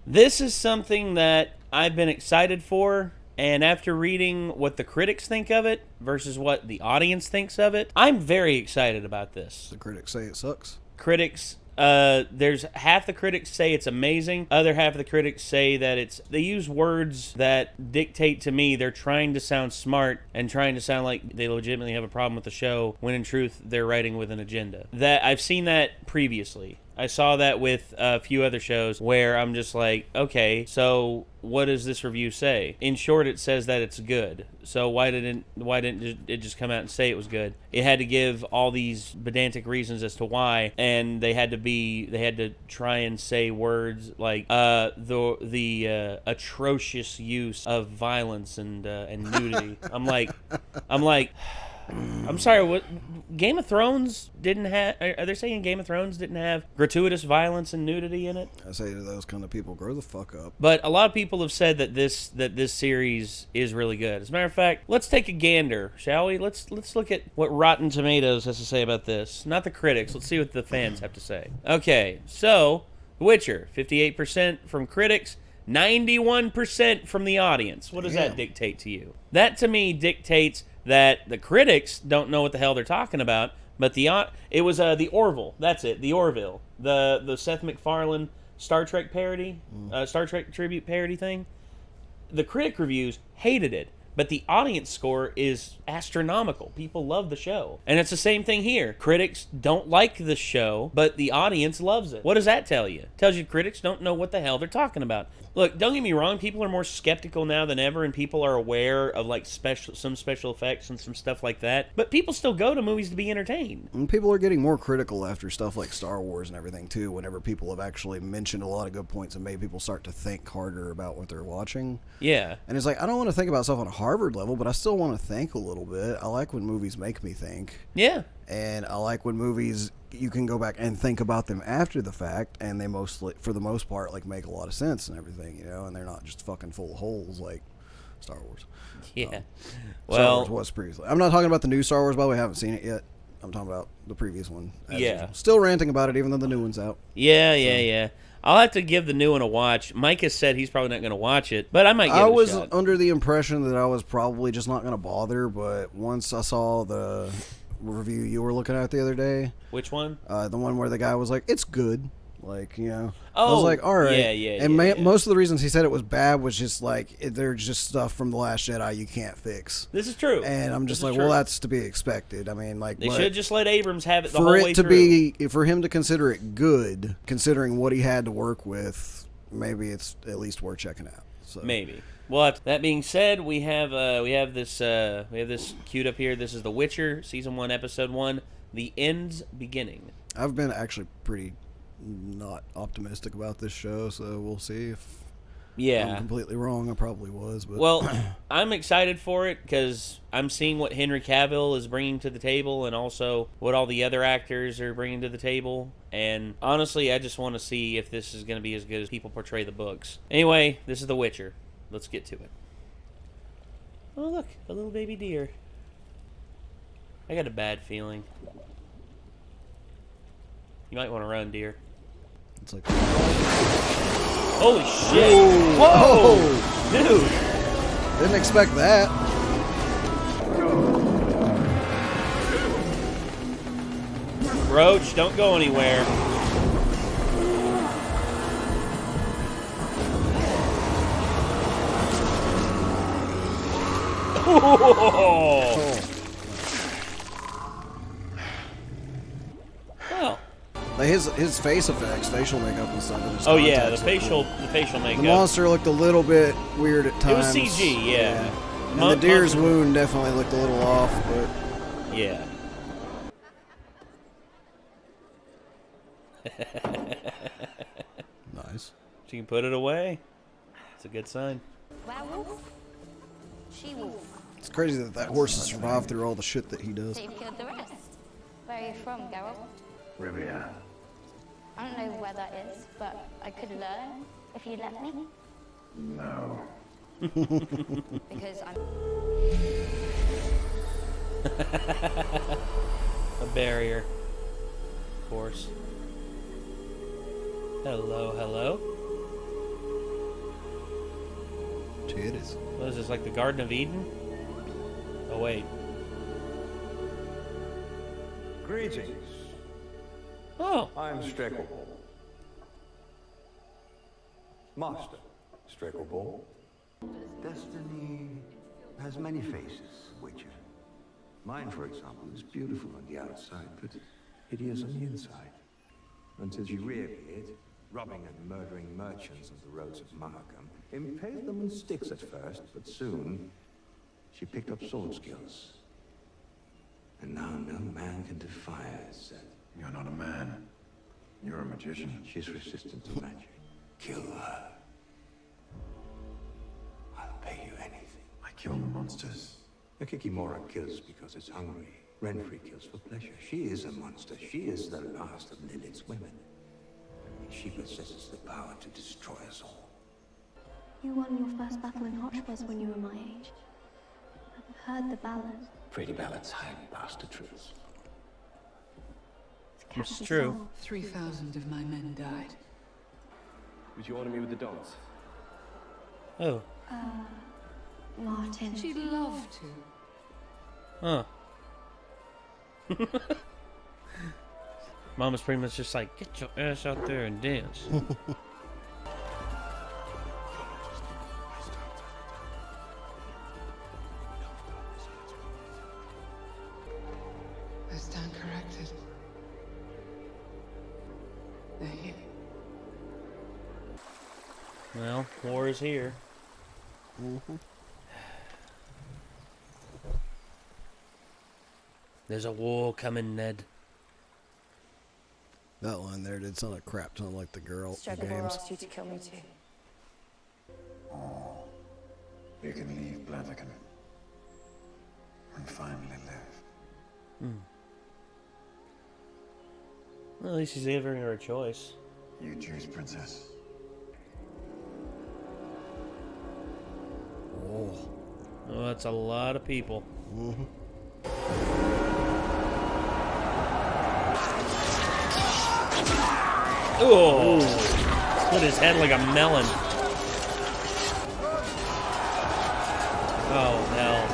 This is something that I've been excited for, and after reading what the critics think of it versus what the audience thinks of it, I'm very excited about this. The critics say it sucks. Critics, there's half the critics say it's amazing, other half of the critics say that they use words that dictate to me they're trying to sound smart and trying to sound like they legitimately have a problem with the show, when in truth they're writing with an agenda. That I've seen that previously. I saw that with a few other shows where I'm just like, okay, so what does this review say? In short, it says that it's good. So why didn't it just come out and say it was good? It had to give all these pedantic reasons as to why, and they had to try and say words like the atrocious use of violence and nudity. I'm like. I'm sorry, what Game of Thrones didn't have... Are they saying Game of Thrones didn't have gratuitous violence and nudity in it? I say to those kind of people, grow the fuck up. But a lot of people have said that this series is really good. As a matter of fact, let's take a gander, shall we? Let's look at what Rotten Tomatoes has to say about this. Not the critics. Let's see what the fans have to say. Okay, so, The Witcher, 58% from critics, 91% from the audience. What does that dictate to you? That, to me, dictates that the critics don't know what the hell they're talking about, but it was the Orville. That's it, the Orville, the Seth MacFarlane Star Trek parody, Star Trek tribute parody thing. The critic reviews hated it, but the audience score is astronomical. People love the show, and it's the same thing here. Critics don't like the show, but the audience loves it. What does that tell you? It tells you critics don't know what the hell they're talking about. Look, don't get me wrong, people are more skeptical now than ever, and people are aware of like some special effects and some stuff like that, but people still go to movies to be entertained. And people are getting more critical after stuff like Star Wars and everything too, whenever people have actually mentioned a lot of good points and made people start to think harder about what they're watching. Yeah. And it's like, I don't want to think about stuff on a Harvard level, but I still want to think a little bit. I like when movies make me think. Yeah. And I like when movies, you can go back and think about them after the fact, and they mostly, for the most part, like make a lot of sense and everything, you know, and they're not just fucking full of holes like Star Wars. Yeah. Star Wars was previously. I'm not talking about the new Star Wars, by the way. I haven't seen it yet. I'm talking about the previous one. Yeah. Still ranting about it, even though the new one's out. Yeah. I'll have to give the new one a watch. Mike has said he's probably not going to watch it, but I might give it a shot. I was under the impression that I was probably just not going to bother, but once I saw the review you were looking at the other day. Which one? The one where the guy was like, it's good. Like, you know. Oh, I was like, all right. Yeah. And most of the reasons he said it was bad was just like, there's just stuff from The Last Jedi you can't fix. This is true. And I'm just like, well, that's to be expected. I mean, like, they should just let Abrams have it the whole way through. For him to consider it good, considering what he had to work with, maybe it's at least worth checking out. So. Maybe. Well, that being said, we have this queued up here. This is The Witcher, Season 1, Episode 1, The End's Beginning. I've been actually pretty not optimistic about this show, so we'll see if I'm completely wrong. I probably was. But. Well, I'm excited for it because I'm seeing what Henry Cavill is bringing to the table and also what all the other actors are bringing to the table. And honestly, I just want to see if this is going to be as good as people portray the books. Anyway, this is The Witcher. Let's get to it. Oh, look, a little baby deer. I got a bad feeling. You might want to run, deer. It's like... Holy shit! Whoa! Oh. Dude! Didn't expect that. Roach, don't go anywhere. Oh. Well, his face effects, facial makeup and stuff. Oh yeah, the facial makeup. The monster looked a little bit weird at times. It was CG, yeah. And the deer's wound definitely looked a little off, but yeah. Nice. She can put it away. It's a good sign. Werewolf? She-wolf? It's crazy that horse has survived through all the shit that he does. They've killed the rest. Where are you from, Geralt? Rivera. I don't know where that is, but I could learn if you let me. No. Because I'm... A barrier. Of course. Hello. It is. What is this, like the Garden of Eden? Oh, wait. Greetings. Oh. I'm Streckleball. Master Streckleball. Destiny has many faces, Witcher. Mine, for example, is beautiful on the outside, but hideous on the inside. Until she reappeared, robbing and murdering merchants on the roads of Markham, impaled them on sticks at first, but soon she picked up sword skills. And now no man can defy her, said. You're not a man. You're a magician. She's resistant to magic. Kill her. I'll pay you anything. I kill the monsters. A Kikimora kills because it's hungry. Renfrey kills for pleasure. She is a monster. She is the last of Lilith's women. And she possesses the power to destroy us all. You won your first battle in Hotchpotz when you were my age. I've heard the ballad. Pretty ballads hang past the truth. It's true. 3,000 of my men died. Would you honor me with the dance? Oh. Martin. She'd love to. Huh. Mama's pretty much just like, get your ass out there and dance. I stand corrected. They're here. Well, war is here. There's a war coming, Ned. That line there did sound a crap ton like the girl in Streckleball games. asked you to kill me too. Oh, you can leave Blaviken and finally live. Well, at least he's giving her a choice. You choose, princess. Oh. Oh, that's a lot of people. Oh! Split his head like a melon. Oh, hell.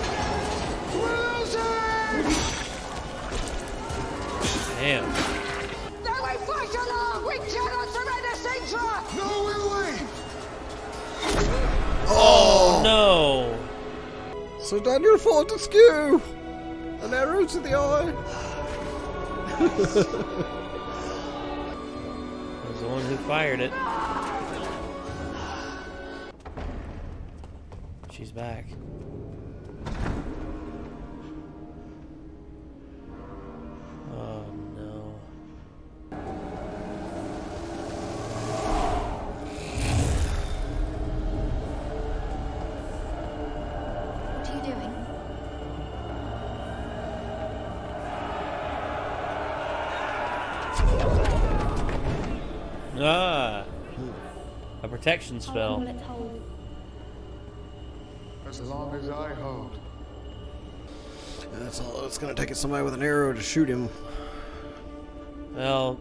Damn. Then we fight along! We cannot prevent a Sintra! No, we'll wait! Oh, no. So Daniel fought askew! An arrow to the eye! Was the one who fired it. She's back. Oh no. What are you doing? Ah. A protection How long spell. will it hold? As long as I hold. That's all it's gonna take is somebody with an arrow to shoot him. Well,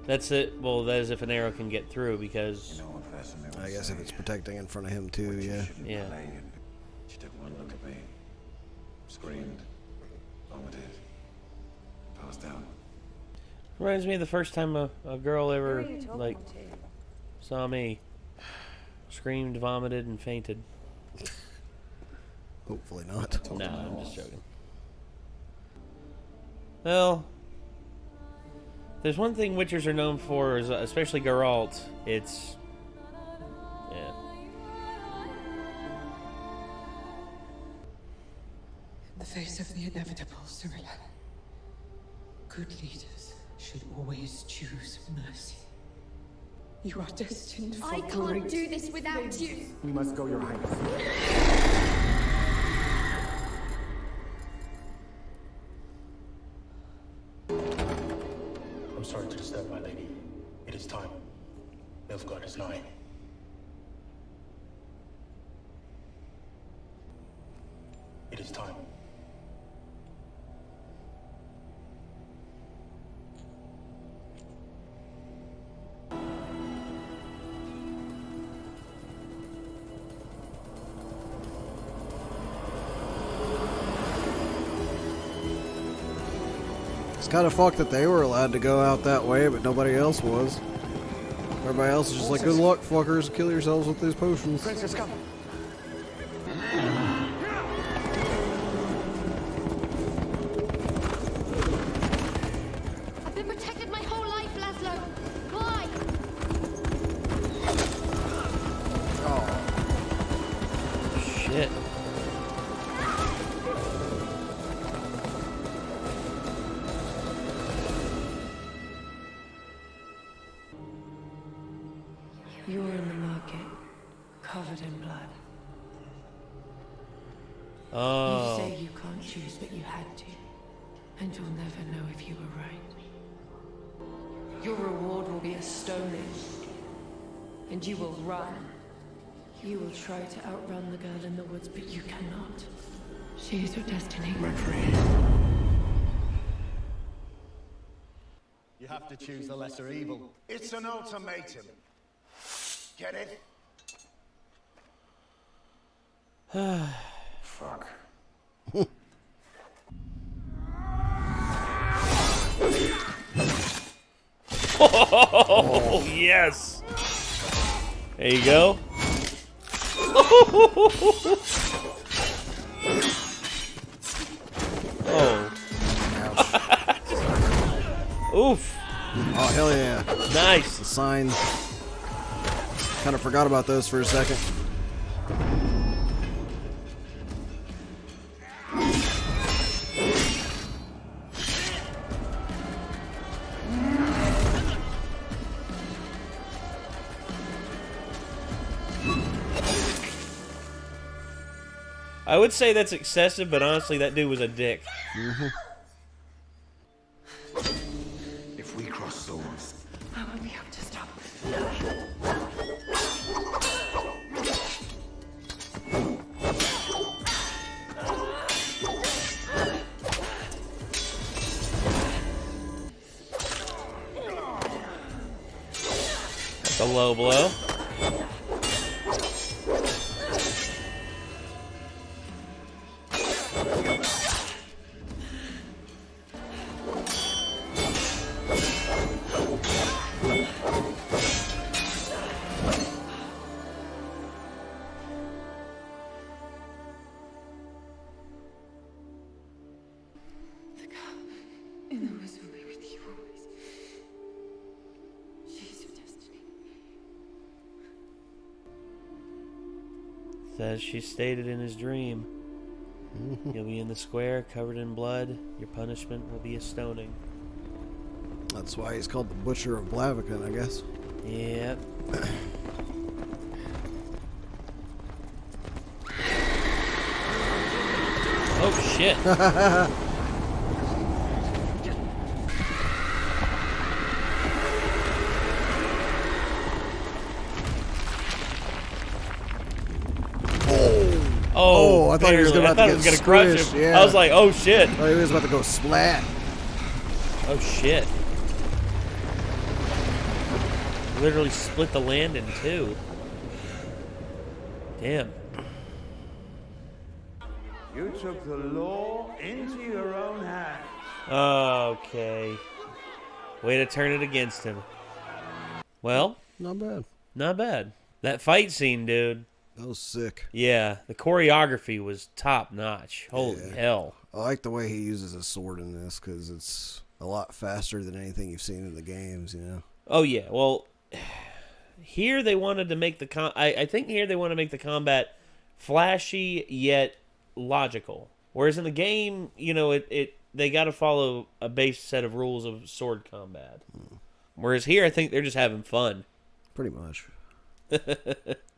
that's it. Well, that is if an arrow can get through, because You know what Vesemir would I guess if say? it's protecting in front of him too, Witcher yeah. shouldn't Yeah. play it. She took one look at me, screamed, vomited, passed out. reminds me of the first time a girl ever Who are you talking like to? saw me, screamed, vomited, and fainted. Hopefully not. No, I'm just joking. Well, there's one thing Witchers are known for, is especially Geralt. It's yeah. In the face of the inevitable, Cyrilla, good leaders should always choose mercy. You are destined for I can't do this without you. We must go, Your Highness. I'm sorry to disturb, my lady. It is time. Nilfgaard is nigh. It is time. It's kind of fucked that they were allowed to go out that way, but nobody else was. Everybody else is just like, good luck, fuckers. Kill yourselves with these potions. Princess, come. I've been protected my whole life, Laszlo. Why? Shit. You're in the market, covered in blood. Oh. You say you can't choose, but you had to. And you'll never know if you were right. Your reward will be a stoning. And you will run. You will try to outrun the girl in the woods, but you cannot. She is your destiny. You have to choose the lesser evil. It's an ultimatum. Get it? Fuck. Oh, yes. There you go. Oh. Oof. Oh, hell yeah. Nice. The sign. Kind of forgot about those for a second. I would say that's excessive, but honestly, that dude was a dick. If we cross swords, I won't be able to stop. That's a low blow. In the woods will be with you always. She's your destiny. Says she stated in his dream. You'll be in the square, covered in blood. Your punishment will be a stoning. That's why he's called the Butcher of Blaviken, I guess. Yep. Oh, shit. Oh, I thought he was barely. about to get crush squished, him. yeah. I was like, oh shit. Oh, he was about to go splat. Oh shit. Literally split the land in two. Damn. you took the law into your own hands. Okay. Way to turn it against him. Well, Not bad. not bad. That fight scene, dude. That was sick. Yeah, the choreography was top notch. Holy Yeah. hell. I like the way he uses his sword in this because it's a lot faster than anything you've seen in the games, you know? Oh yeah, well, here they wanted to make the I think here they want to make the combat flashy yet logical. Whereas in the game, you know, they got to follow a base set of rules of sword combat. Whereas here, I think they're just having fun. Pretty much.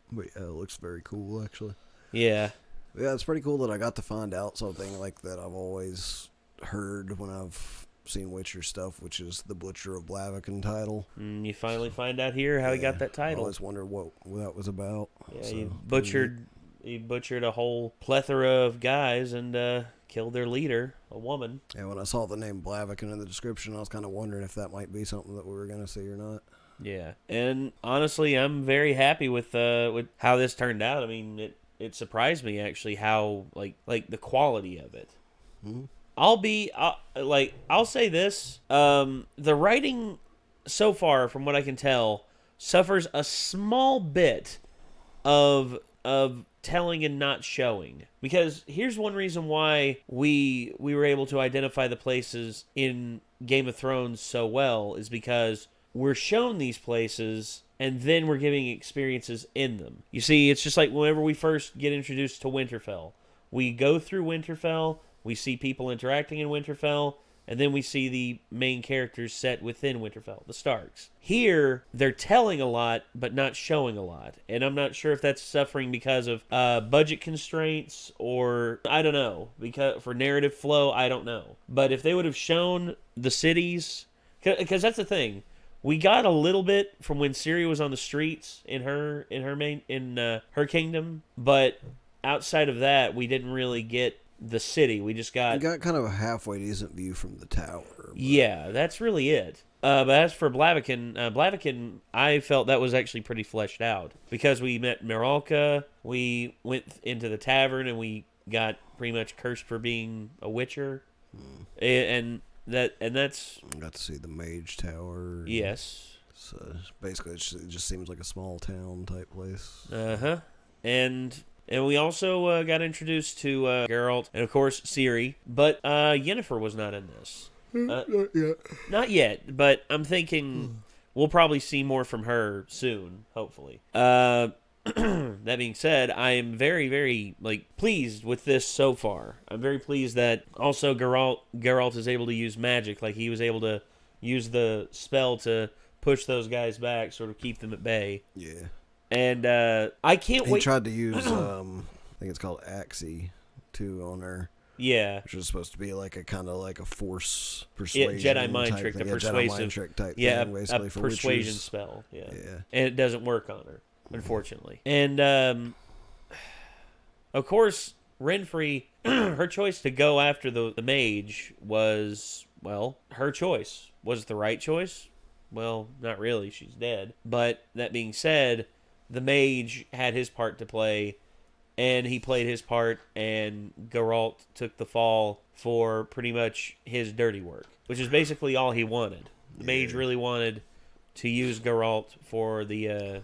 But yeah, it looks very cool, actually. Yeah. Yeah, it's pretty cool that I got to find out something like that I've always heard when I've seen Witcher stuff, which is the Butcher of Blaviken title. You finally find out here how he got that I title. always wondered what that was about. Yeah, So, he butchered a whole plethora of guys and killed their leader, a woman. And when I saw the name Blaviken in the description, I was kind of wondering if that might be something that we were going to see or not. Yeah, and honestly, I'm very happy with how this turned out. I mean, it surprised me actually how like the quality of it. Mm-hmm. I'll say this. The writing so far, from what I can tell, suffers a small bit of telling and not showing. Because here's one reason why we were able to identify the places in Game of Thrones so well, is because we're shown these places and then we're giving experiences in them. You see, it's just like whenever we first get introduced to Winterfell. We go through Winterfell, we see people interacting in Winterfell, and then we see the main characters set within Winterfell, the Starks. Here, they're telling a lot, but not showing a lot. And I'm not sure if that's suffering because of budget constraints or, I don't know, because for narrative flow, I don't know. But if they would have shown the cities, because that's the thing. We got a little bit from when Ciri was on the streets in her kingdom, but outside of that, we didn't really get the city. We got kind of a halfway decent view from the tower. But... Yeah, that's really it. But as for Blaviken, I felt that was actually pretty fleshed out because we met Miralka, we went into the tavern, and we got pretty much cursed for being a witcher, and that's. I got to see the Mage Tower. Yes. So basically, it just seems like a small town type place. And we also got introduced to Geralt and, of course, Ciri. But Yennefer was not in this. Not yet. Not yet, but I'm thinking we'll probably see more from her soon, hopefully. That being said, I am very, very pleased with this so far. I'm very pleased that also Geralt is able to use magic. Like, he was able to use the spell to push those guys back, sort of keep them at bay. Yeah. And I can't wait. He tried to use, I think it's called Axii, too, on her. Yeah. Which is supposed to be like a kind of like a force persuasion. Jedi mind trick, the persuasive. Jedi mind trick type thing, basically, a for persuasion witches. spell. Yeah. Yeah. And it doesn't work on her, unfortunately. And, of course, Renfrey, her choice to go after the mage was, well, her choice. Was it the right choice? Well, not really. She's dead. But that being said, the mage had his part to play, and he played his part, and Geralt took the fall for pretty much his dirty work, which is basically all he wanted. The mage really wanted to use Geralt for getting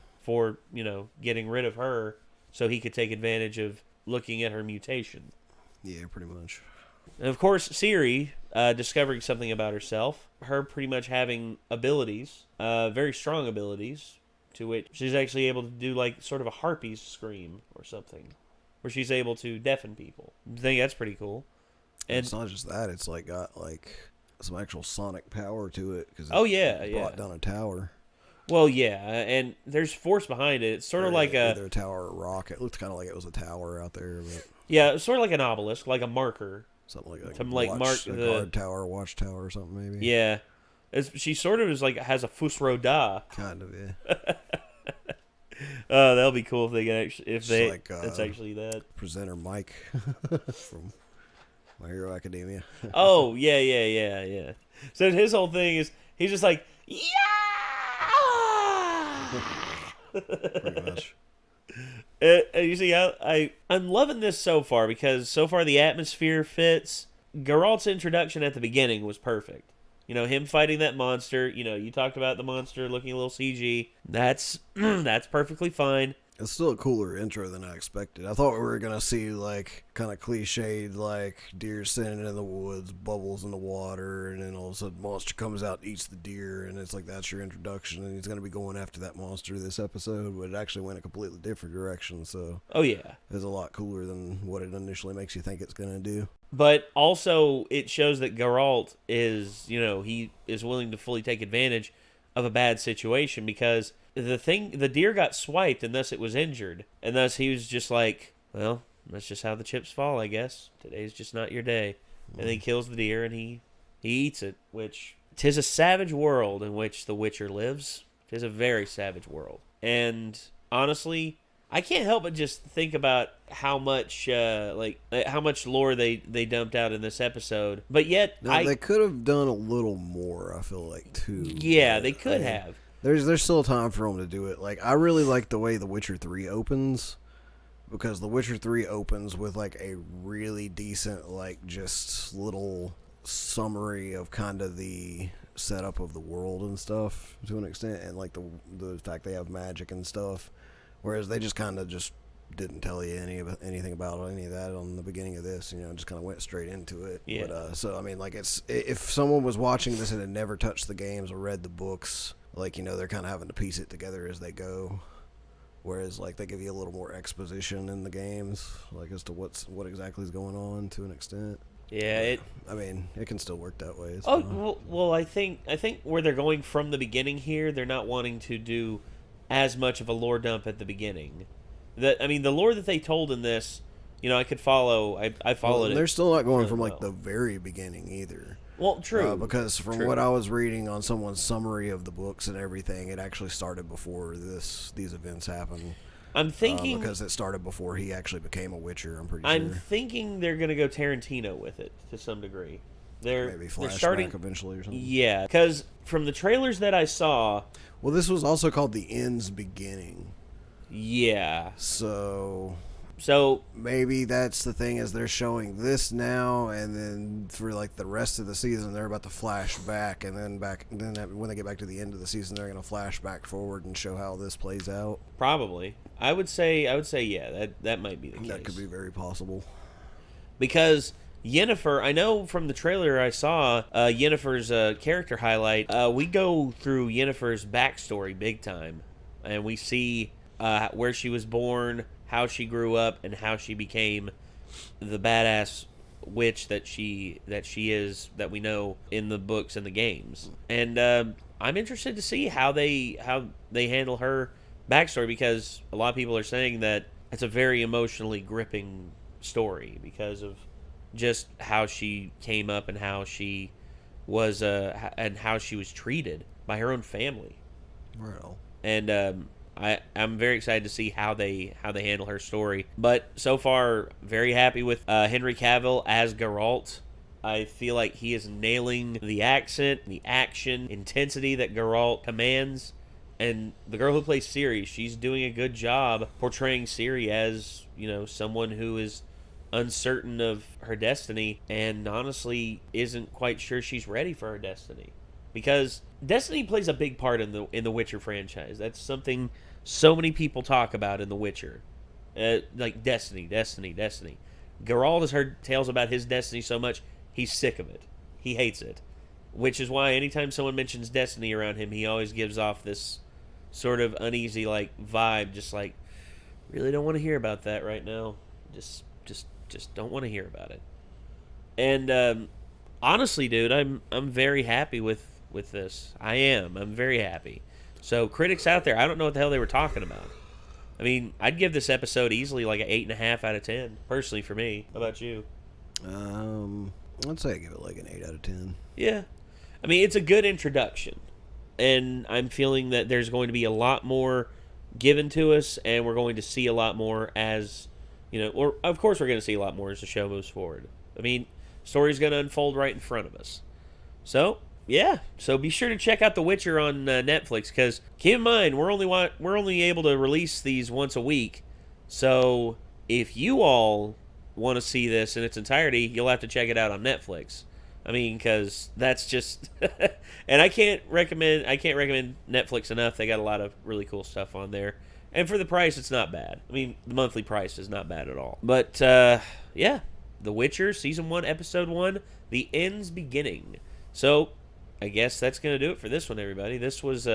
rid of her so he could take advantage of looking at her mutation. Yeah, pretty much. And of course, Ciri, discovering something about herself, her pretty much having abilities, very strong abilities, to which she's actually able to do like sort of a harpy's scream or something, where she's able to deafen people. I think that's pretty cool. And it's not just that; it's like got like some actual sonic power to it because brought down a tower. Well, yeah, and there's force behind it. It's sort of like either a tower or a rock. It looked kind of like it was a tower out there. But yeah, it's sort of like an obelisk, like a marker. Something like that. To mark the guard tower, watchtower, or something maybe. Yeah. She sort of is like has a fus roda. Kind of, yeah. That'll be cool if they can actually it's actually that. Presenter Mike from My Hero Academia. Oh yeah. So his whole thing is he's just like Pretty much. You see, I'm loving this so far because so far the atmosphere fits. Geralt's introduction at the beginning was perfect. You know, him fighting that monster. You know, you talked about the monster looking a little CG. That's perfectly fine. It's still a cooler intro than I expected. I thought we were going to see, like, kind of cliched, like, deer standing in the woods, bubbles in the water, and then all of a sudden monster comes out and eats the deer, and it's like, that's your introduction, and he's going to be going after that monster this episode, but it actually went a completely different direction, so... Oh, yeah. It's a lot cooler than what it initially makes you think it's going to do. But also, it shows that Geralt is, you know, he is willing to fully take advantage of a bad situation, because... The deer got swiped, and thus it was injured. And thus he was just like, well, that's just how the chips fall, I guess. Today's just not your day. And then he kills the deer, and he eats it, which... 'Tis a savage world in which the Witcher lives. 'Tis a very savage world. And, honestly, I can't help but just think about how much, how much lore they dumped out in this episode. But yet... they could have done a little more, I feel like, too. Yeah, they could have. There's still time for them to do it. Like, I really like the way The Witcher 3 opens, because The Witcher 3 opens with like a really decent, like, just little summary of kind of the setup of the world and stuff to an extent, and like the fact they have magic and stuff, whereas they just kind of just didn't tell you anything about any of that on the beginning of this, just kind of went straight into it. Yeah. But so I mean, like, it's, if someone was watching this and had never touched the games or read the books, like, they're kind of having to piece it together as they go, whereas like they give you a little more exposition in the games, like, as to what exactly is going on to an extent. Yeah, I mean, it can still work that way. It's Oh fine. well, I think where they're going from the beginning here, they're not wanting to do as much of a lore dump at the beginning. The lore that they told in this, I could follow. I followed it. They're still not going really from like well. the very beginning either. Well, true. Because from what I was reading on someone's summary of the books and everything, it actually started before these events happened. I'm thinking because it started before he actually became a Witcher. I'm pretty I'm sure. thinking they're going to go Tarantino with it to some degree. Maybe flashback they're starting eventually or something. Yeah, because from the trailers that I saw, well, this was also called The End's Beginning. Yeah. So So maybe that's the thing, is they're showing this now, and then for like the rest of the season they're about to flash back, and then when they get back to the end of the season they're going to flash back forward and show how this plays out. Probably. I would say yeah, that might be the case. That could be very possible. Because Yennefer, I know from the trailer I saw, Yennefer's character highlight, we go through Yennefer's backstory big time, and we see where she was born, how she grew up, and how she became the badass witch that she is, that we know in the books and the games. And I'm interested to see how they handle her backstory, because a lot of people are saying that it's a very emotionally gripping story because of just how she came up and how she was treated by her own family. Well, and I'm very excited to see how they handle her story. But so far, very happy with Henry Cavill as Geralt. I feel like he is nailing the accent, the action, intensity that Geralt commands. And the girl who plays Ciri, she's doing a good job portraying Ciri as, someone who is uncertain of her destiny and honestly isn't quite sure she's ready for her destiny. Because Destiny plays a big part in the Witcher franchise. That's something so many people talk about in The Witcher. Like Destiny. Geralt has heard tales about his destiny so much, he's sick of it. He hates it. Which is why anytime someone mentions Destiny around him, he always gives off this sort of uneasy vibe, just like, really don't want to hear about that right now. Just don't want to hear about it. And honestly, dude, I'm very happy with this. I'm very happy. So critics out there, I don't know what the hell they were talking about. I mean, I'd give this episode easily like an 8.5 out of 10, personally, for me. How about you? I'd say I give it like an 8 out of 10. Yeah. I mean, it's a good introduction. And I'm feeling that there's going to be a lot more given to us, and we're going to see a lot more as, or of course we're going to see a lot more as the show moves forward. I mean, story's going to unfold right in front of us. So, yeah. So be sure to check out The Witcher on Netflix, because keep in mind, we're only able to release these once a week. So if you all want to see this in its entirety, you'll have to check it out on Netflix. I mean, because that's just... and I can't recommend Netflix enough. They got a lot of really cool stuff on there. And for the price, it's not bad. I mean, the monthly price is not bad at all. But, yeah. The Witcher, Season 1, Episode 1, The End's Beginning. So, I guess that's going to do it for this one, everybody. This, once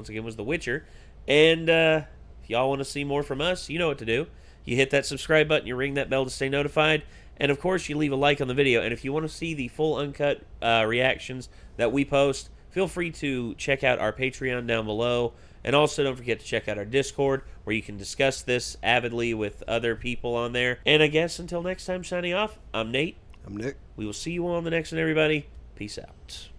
again, was The Witcher. And if y'all want to see more from us, you know what to do. You hit that subscribe button, you ring that bell to stay notified. And, of course, you leave a like on the video. And if you want to see the full uncut reactions that we post, feel free to check out our Patreon down below. And also, don't forget to check out our Discord, where you can discuss this avidly with other people on there. And I guess until next time, signing off, I'm Nate. I'm Nick. We will see you all on the next one, everybody. Peace out.